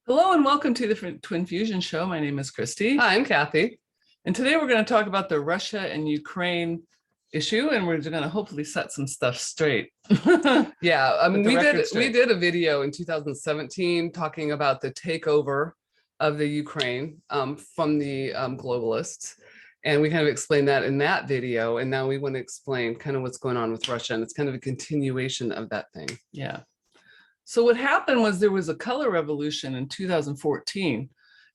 Hello and welcome to the Twin Fusion Show. My name is Christy. Hi, I'm Kathy. And today we're going to talk about the Russia and Ukraine issue, and we're going to hopefully set some stuff straight. Yeah, we we did a video in 2017 talking about the takeover of the Ukraine from the globalists. And we kind of explained that in that video. And now we want to explain kind of what's going on with Russia. And it's kind of a continuation of that thing. Yeah. So what happened was there was a color revolution in 2014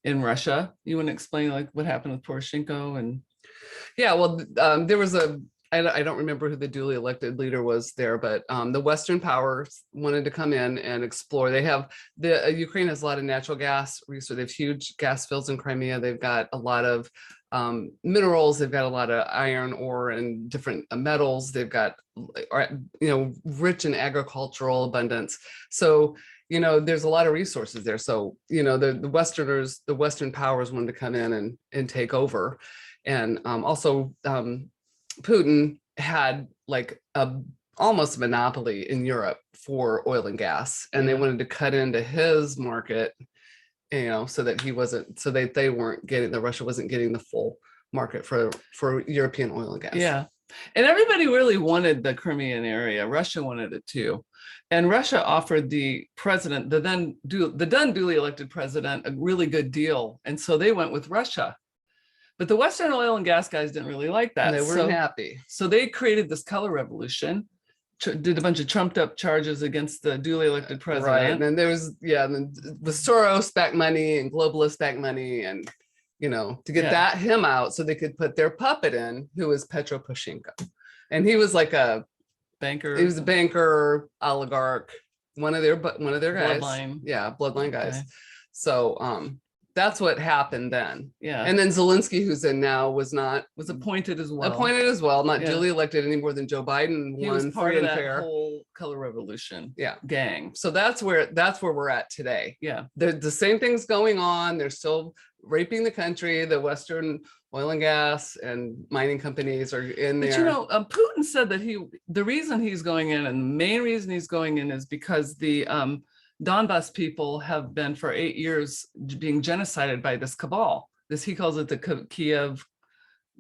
in Russia. You want to explain like what happened with Poroshenko? And yeah, well, there was I don't remember who the duly elected leader was there, but the Western powers wanted to come in and explore. They have Ukraine has a lot of natural gas resources. They have huge gas fields in Crimea. They've got a lot of minerals. They've got a lot of iron ore and different metals. They've got, rich in agricultural abundance. So, there's a lot of resources there. So, the Western powers wanted to come in and take over. And also Putin had like almost a monopoly in Europe for oil and gas. And they wanted to cut into his market, so that Russia wasn't getting the full market for European oil and gas. Yeah. And everybody really wanted the Crimean area. Russia wanted it too. And Russia offered the president, the then duly elected president, a really good deal. And so they went with Russia. But the Western oil and gas guys didn't really like that. And they weren't happy. So they created this color revolution, did a bunch of trumped up charges against the duly elected president. Right. And then there was, the Soros backed money and globalist backed money and, to get him out so they could put their puppet in, who was Petro Poroshenko. And he was like a banker. He was a banker, oligarch, one of their guys. Bloodline. Yeah, bloodline guys. Okay. So that's what happened then. Yeah. And then Zelensky, who's in now, was appointed as well. Not duly elected any more than Joe Biden. He was part of that whole color revolution gang. So that's where we're at today. Yeah. The same thing's going on. They're still raping the country. The Western oil and gas and mining companies are in there. But Putin said that the reason he's going in, and the main reason he's going in, is because the Donbas people have been for 8 years being genocided by this cabal. He calls it the Kiev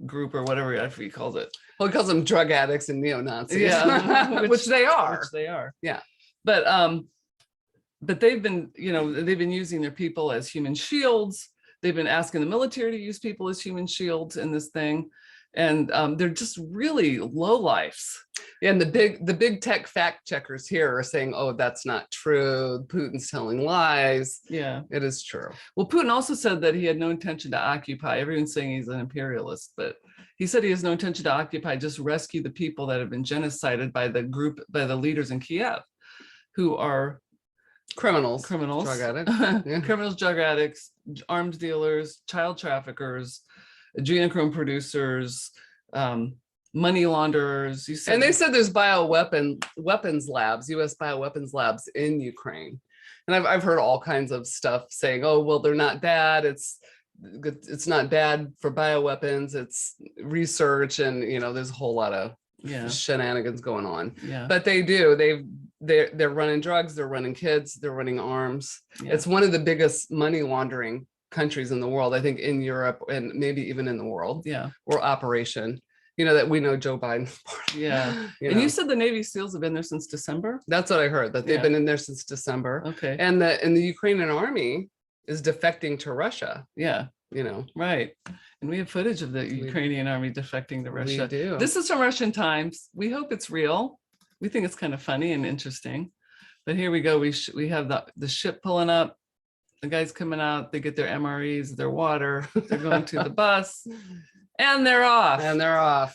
group or whatever he calls it. Well, he calls them drug addicts and neo-Nazis. Yeah, which they are. Which they are. Yeah. But they've been using their people as human shields. They've been asking the military to use people as human shields in this thing. And they're just really low lifes. Yeah, and the big tech fact checkers here are saying, oh, that's not true. Putin's telling lies. Yeah, it is true. Well, Putin also said that he had no intention to occupy. Everyone's saying he's an imperialist, but he said he has no intention to occupy, just rescue the people that have been genocided by the leaders in Kiev, who are criminals, drug addicts, criminals, drug addicts, arms dealers, child traffickers, adrenochrome producers, money launderers. And they said there's weapons labs, U.S. bioweapons labs in Ukraine. And I've heard all kinds of stuff saying, oh, well, they're not bad. It's not bad for bioweapons. It's research, and there's a whole lot of shenanigans going on. Yeah. But they're running drugs, they're running kids, they're running arms. Yeah. It's one of the biggest money laundering countries in the world, I think, in Europe and maybe even in the world. Yeah. Or operation, that we know Joe Biden. Yeah. And you said the Navy SEALs have been there since December? That's what I heard, that they've been in there since December. Okay. And the Ukrainian army is defecting to Russia. Yeah. Right. And we have footage of the Ukrainian army defecting to Russia. We do. This is from Russian Times. We hope it's real. We think it's kind of funny and interesting. But here we go. We have the ship pulling up. The guys coming out, they get their MREs, their water, they're going to the bus, and they're off.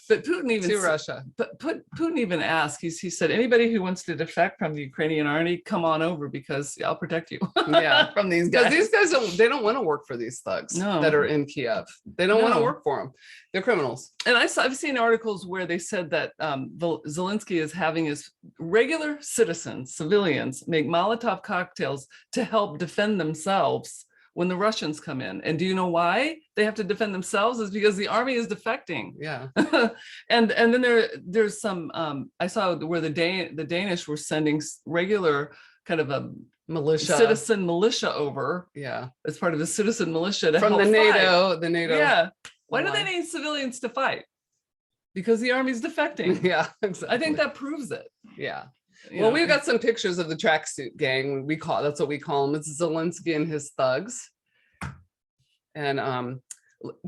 But Putin even to Russia. But Putin even asked. He said, anybody who wants to defect from the Ukrainian army, come on over, because I'll protect you. Yeah, from these guys. Because these guys don't want to work for these thugs that are in Kiev. They don't want to work for them. They're criminals. And I've seen articles where they said that Zelensky is having his regular citizens, civilians, make Molotov cocktails to help defend themselves when the Russians come in. And do you know why they have to defend themselves? Is because the army is defecting. Yeah. and then there's some I saw where the Danish were sending regular kind of militia. citizen militia over Yeah. as part of the citizen militia to From help the fight. NATO. Yeah. Why do they line. need civilians to fight? Because the army's defecting. Yeah, exactly. I think that proves it. Yeah. You Well, know? we've got some pictures of the tracksuit gang. That's what we call them. It's Zelensky and his thugs. And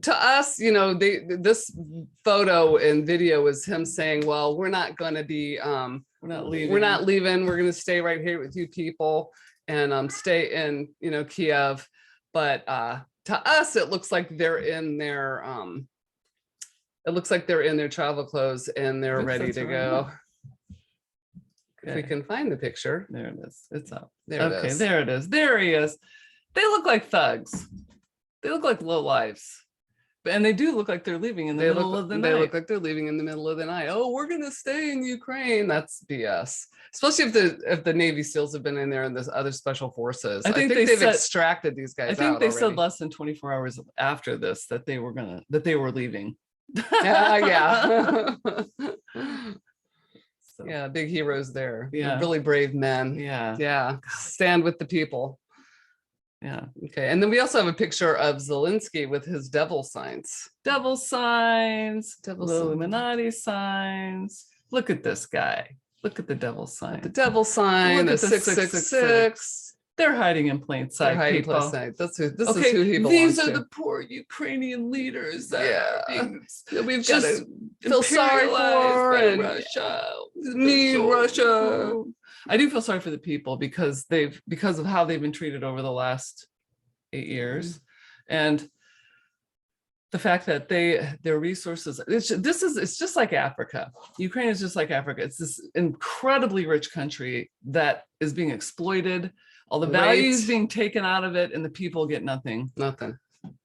to us, this photo and video is him saying, well, we're not going to be, we're not leaving. We're not leaving. We're going to stay right here with you people and stay in, Kiev. But to us, it looks like they're in their, travel clothes and they're ready to go. If we can find the picture. There it is. It's up. There it is. There it is. There he is. They look like thugs. They look like low lives. And they do look like they're leaving in the middle of the night. They look like they're leaving in the middle of the night. Oh, we're gonna stay in Ukraine. That's BS. Especially if the Navy SEALs have been in there and there's other special forces. I think they've extracted these guys. I think they already. said less than 24 hours after this that they were leaving. Yeah. So, yeah, big heroes there. Yeah. Really brave men. Yeah. Yeah. Stand with the people. Yeah. Okay. And then we also have a picture of Zelensky with his devil signs. Devil signs, Illuminati signs. Look at this guy. Look at the devil sign. The devil sign, the 666. They're hiding in plain sight. This is who he belongs these to. are the poor Ukrainian leaders that we've got to feel sorry for, and Russia. Russia. I do feel sorry for the people because of how they've been treated over the last 8 years, and the fact that their resources. It's just like Africa. Ukraine is just like Africa. It's this incredibly rich country that is being exploited. All the values being taken out of it, and the people get nothing. Nothing.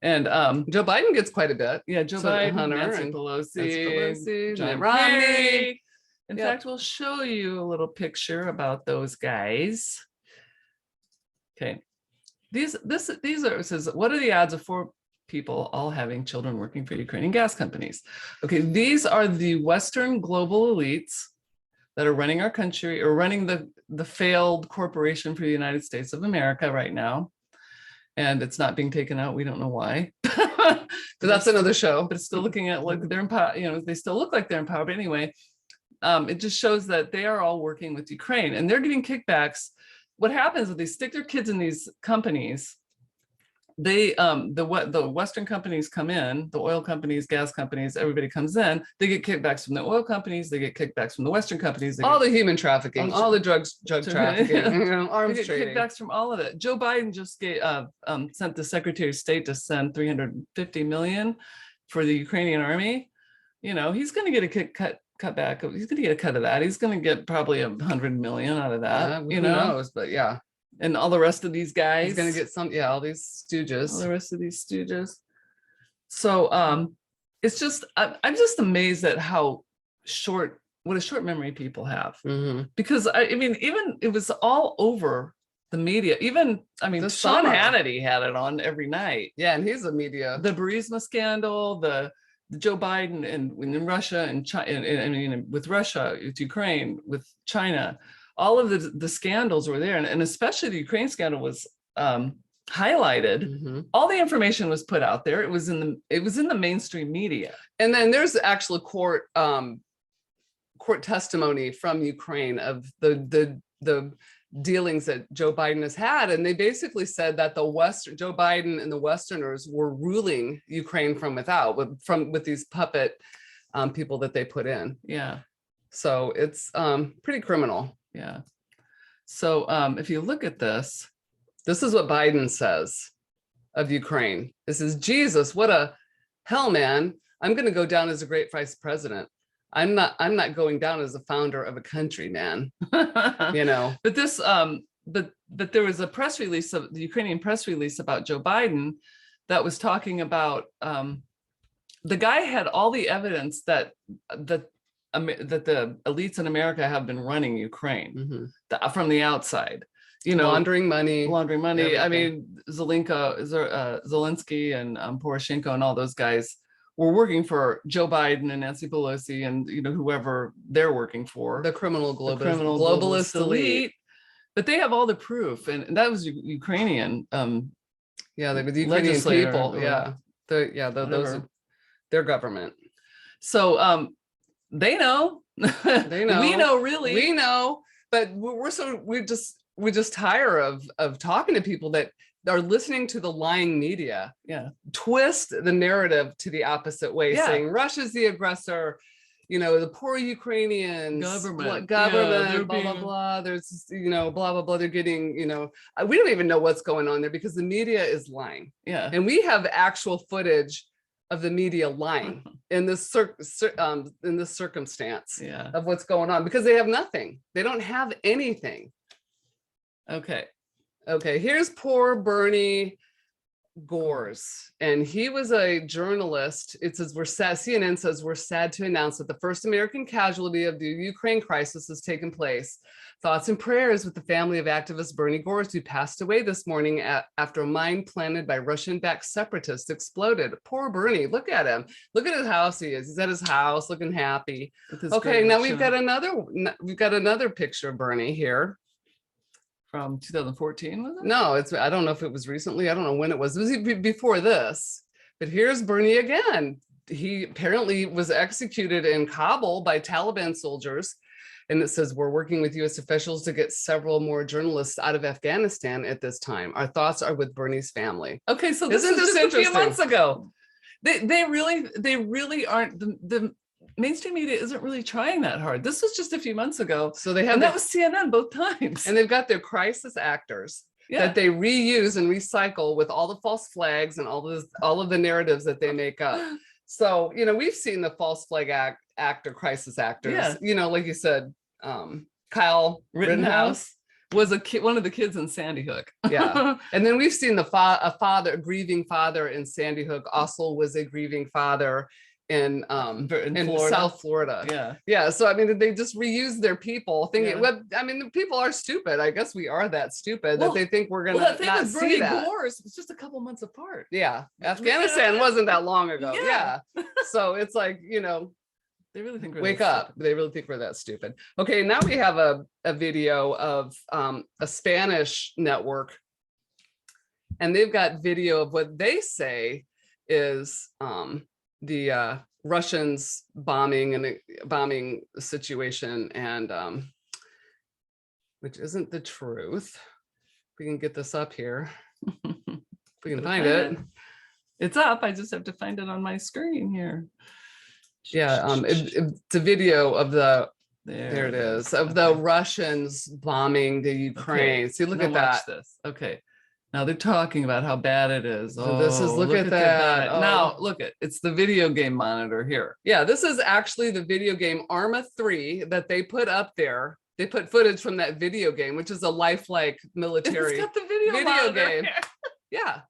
And Joe Biden gets quite a bit. Yeah, Joe Biden, Nancy Pelosi, John Romney. In fact, we'll show you a little picture about those guys. Okay, these are, it says, what are the odds of 4 people all having children working for Ukrainian gas companies? Okay, these are the Western global elites that are running our country, or running the failed corporation for the United States of America right now. And it's not being taken out. We don't know why. But that's another show. But it's still looking at like they're in power, they still look like they're in power. But anyway, it just shows that they are all working with Ukraine and they're getting kickbacks. What happens is they stick their kids in these companies. The Western companies come in, the oil companies, gas companies, everybody comes in, they get kickbacks from the oil companies, they get kickbacks from the Western companies, all the human trafficking, all the drug trafficking, arms trading. Kickbacks from all of it. Joe Biden just sent the Secretary of State to send $350 million for the Ukrainian army. He's going to get a cut back. He's going to get a cut of that. He's going to get probably $100 million out of that. Who knows? But yeah. And all the rest of these guys. He's going to get some, all these stooges. All the rest of these stooges. So it's just, I'm just amazed at what a short memory people have. Mm-hmm. Because I mean, even it was all over the media. Even, Sean Hannity had it on every night. Yeah, and he's a media. The Burisma scandal, the Joe Biden and in Russia and China, and with Russia, with Ukraine, with China. All of the scandals were there, and especially the Ukraine scandal was highlighted. Mm-hmm. All the information was put out there. It was in the mainstream media. And then there's actual court testimony from Ukraine of the dealings that Joe Biden has had, and they basically said that Joe Biden and the Westerners were ruling Ukraine from without, with these puppet people that they put in. Yeah. So it's pretty criminal. Yeah. So if you look at this is what Biden says of Ukraine. This is Jesus. What a hell, man. I'm going to go down as a great vice president. I'm not going down as a founder of a country, man. But this, but there was a press release of the Ukrainian press release about Joe Biden that was talking about the guy had all the evidence that the elites in America have been running Ukraine from the outside, laundering money. Everything. I mean, Zelensky and Poroshenko and all those guys were working for Joe Biden and Nancy Pelosi and whoever they're working for. The criminal globalist elite. but they have all the proof, and that was Ukrainian Yeah, the Ukrainian legislator people. or Yeah, those whatever. are their government. So they know. They know. We know, really. We know, but we just tire of talking to people that are listening to the lying media. Yeah. Twist the narrative to the opposite way, Yeah. saying Russia's the aggressor. You know, the poor Ukrainians, Government, government, blah, blah, blah. There's, you know, blah, blah, blah. They're getting, you know, we don't even know what's going on there because the media is lying. Yeah. And we have actual footage of the media lying in this circumstance Yeah. of what's going on, because they have nothing. They don't have anything. Okay. Okay, here's poor Bernie Gores, and he was a journalist. It says, we're sad, CNN says, we're sad to announce that the first American casualty of the Ukraine crisis has taken place. Thoughts and prayers with the family of activist Bernie Gores, who passed away this morning after a mine planted by Russian-backed separatists exploded. Poor Bernie, look at him. Look at his house. He's at his house looking happy. Okay, now we've got another picture of Bernie here. From 2014, was it? No, I don't know if it was recently. I don't know when it was. It was before this. But here's Bernie again. He apparently was executed in Kabul by Taliban soldiers. And it says, we're working with U.S. officials to get several more journalists out of Afghanistan at this time. Our thoughts are with Bernie's family. Okay, so this is just a few months ago. They really aren't, the mainstream media isn't really trying that hard. This was just a few months ago. So they have, and that was CNN both times. And they've got their crisis actors that they reuse and recycle with all the false flags and all of the narratives that they make up. So, you know, we've seen the false flag actor, crisis actors, you know, like you said, Kyle Rittenhouse was one of the kids in Sandy Hook. Yeah. And then we've seen a grieving father in Sandy Hook also was a grieving father in Florida. South Florida. Yeah. Yeah. So, I mean, they just reuse their people thinking, well, I mean, the people are stupid. I guess we are that stupid that they think we're going to not see that. Wars was just a couple months apart. Yeah. Afghanistan wasn't that long ago. Yeah. So it's like, you know, they really think we're wake up. They really think we're that stupid. Okay. Now we have a video of a Spanish network, and they've got video of what they say is the Russians bombing the situation, and which isn't the truth. We can get this up here. We can find it. It's up. I just have to find it on my screen here. Yeah, it's a video of there it is, of the Russians bombing the Ukraine. Okay. See, look at that. This. Okay. Now they're talking about how bad it is. So this is, look at that. Oh. Now look it's the video game monitor here. Yeah, this is actually the video game Arma 3 that they put up there. They put footage from that video game, which is a lifelike military it's got the video game. Yeah.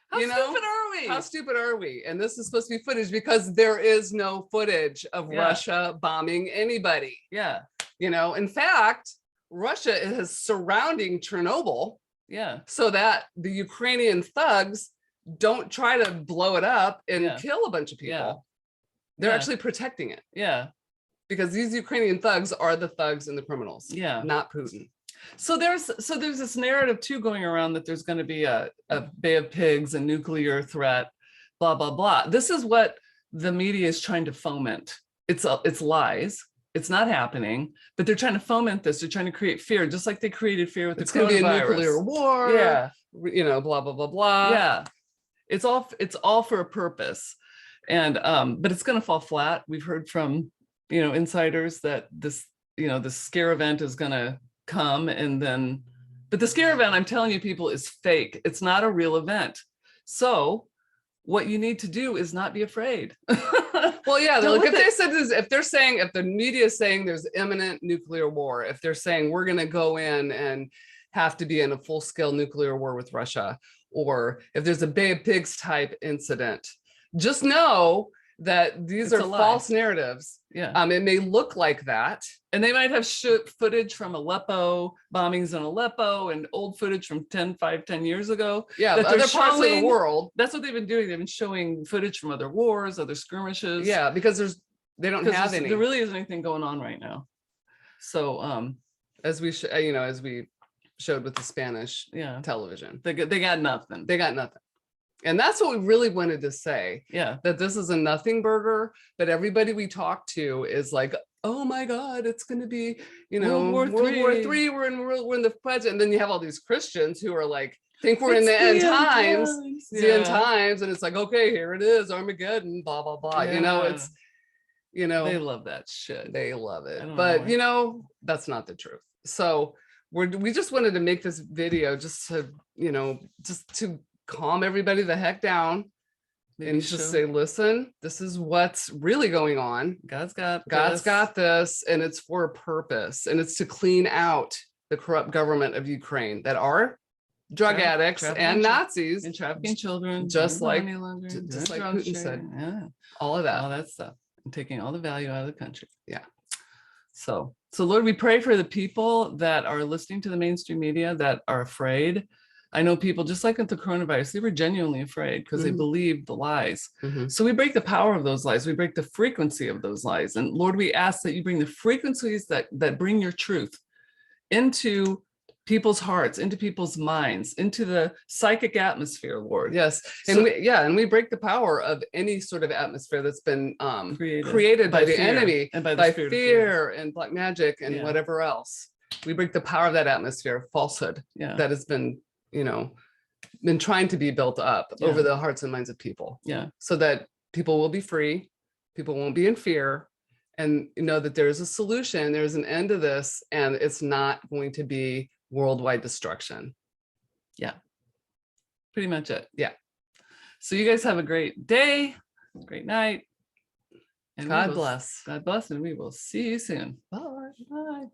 How stupid are we? How stupid are we? And this is supposed to be footage because there is no footage of Russia bombing anybody. Yeah. You know, in fact, Russia is surrounding Chernobyl. Yeah. So that the Ukrainian thugs don't try to blow it up and kill a bunch of people. Yeah. They're actually protecting it. Yeah. Because these Ukrainian thugs are the thugs and the criminals. Yeah. Not Putin. So there's this narrative too going around that there's going to be a Bay of Pigs, a nuclear threat, blah, blah, blah. This is what the media is trying to foment. It's lies. It's not happening, but they're trying to foment this. They're trying to create fear, just like they created fear with the coronavirus. It's going to be a nuclear war. Yeah. You know, blah, blah, blah, blah. Yeah. It's all for a purpose. And, but it's going to fall flat. We've heard from, you know, insiders that this, you know, the scare event is going to come, and then, but the scare event, I'm telling you people, is fake. It's not a real event. So what you need to do is not be afraid. Well, yeah, look, if the media is saying there's imminent nuclear war, if they're saying we're going to go in and have to be in a full-scale nuclear war with Russia, or if there's a Bay of Pigs type incident, just know that these are false narratives. Yeah. It may look like that. And they might have footage from Aleppo, bombings in Aleppo, and old footage from 10 years ago. Yeah, other parts of the world. That's what they've been doing. They've been showing footage from other wars, other skirmishes. Yeah, because they don't have any. There really isn't anything going on right now. So as we showed with the Spanish Yeah. television. They got nothing. They got nothing. And that's what we really wanted to say, Yeah. that this is a nothing burger, but everybody we talk to is like, oh my God, it's going to be, you know, World War War III. III, we're in the present. And then you have all these Christians who are like, think we're in It's the end times, times. it's the end times. And it's like, okay, here it is, Armageddon, blah, blah, blah. You know, Yeah. it's, you know, They love that shit. they love I it. don't know But, why. you know, that's not the truth. So we just wanted to make this video just to, you know, just to calm everybody the heck down. Maybe And just say, listen, this is what's really going on. God's got this, and it's for a purpose, and it's to clean out the corrupt government of Ukraine that are drug addicts and Nazis and trafficking children, just like drug Putin said. Yeah, all of all that. that stuff, and taking all the value out of the country. Yeah. So Lord, we pray for the people that are listening to the mainstream media that are afraid. I know people, just like with the coronavirus, they were genuinely afraid because they believed the lies. So we break the power of those lies. We break the frequency of those lies. And Lord, we ask that you bring the frequencies that bring your truth into people's hearts, into people's minds, into the psychic atmosphere, Lord. Yes. And we break the power of any sort of atmosphere that's been created by the enemy and by fear and black magic and whatever else. We break the power of that atmosphere of falsehood that has been, you know, been trying to be built up over the hearts and minds of people. Yeah. So that people will be free, people won't be in fear, and know that there's a solution, there's an end to this, and it's not going to be worldwide destruction. Yeah. Pretty much it. Yeah. So you guys have a great day, great night. And God bless. God bless, and we will see you soon. Bye. Bye.